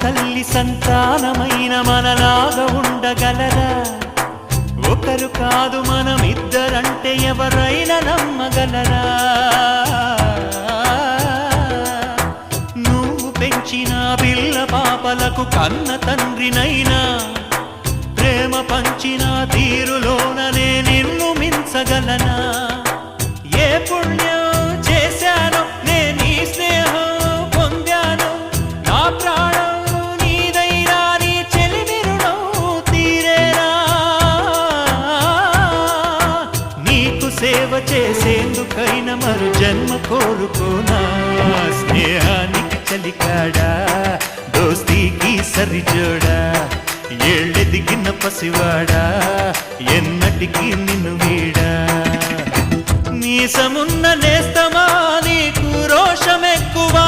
తల్లి సంతానమైన మనలాగా ఉండగలరా? ఒకరు కాదు మనమిద్దరంటే ఎవరైనా నమ్మగలరా? నువ్వు పెంచిన పిల్ల పాపలకు కన్న తండ్రినైనా ప్రేమ పంచిన తీరులోననే నిన్ను మించగలనా? ఏ పుణ్యం చేశానో నేను ఈ స్నేహం పొందాను, నా ప్రాణం నీదైనా నీ చెలిమి రుణం తీరేనా? నీకు సేవ చేసేందుకైనా మరు జన్మ కోరుకోనా? స్నేహానికి చలికాడా, దోస్తీకి సరిజోడా, ఏళ్ళెదిగిన పసివాడా ఎన్నటికీ నిన్ను వీడా? మీసమున్న నేస్తమా నీకు రోషమెక్కువా?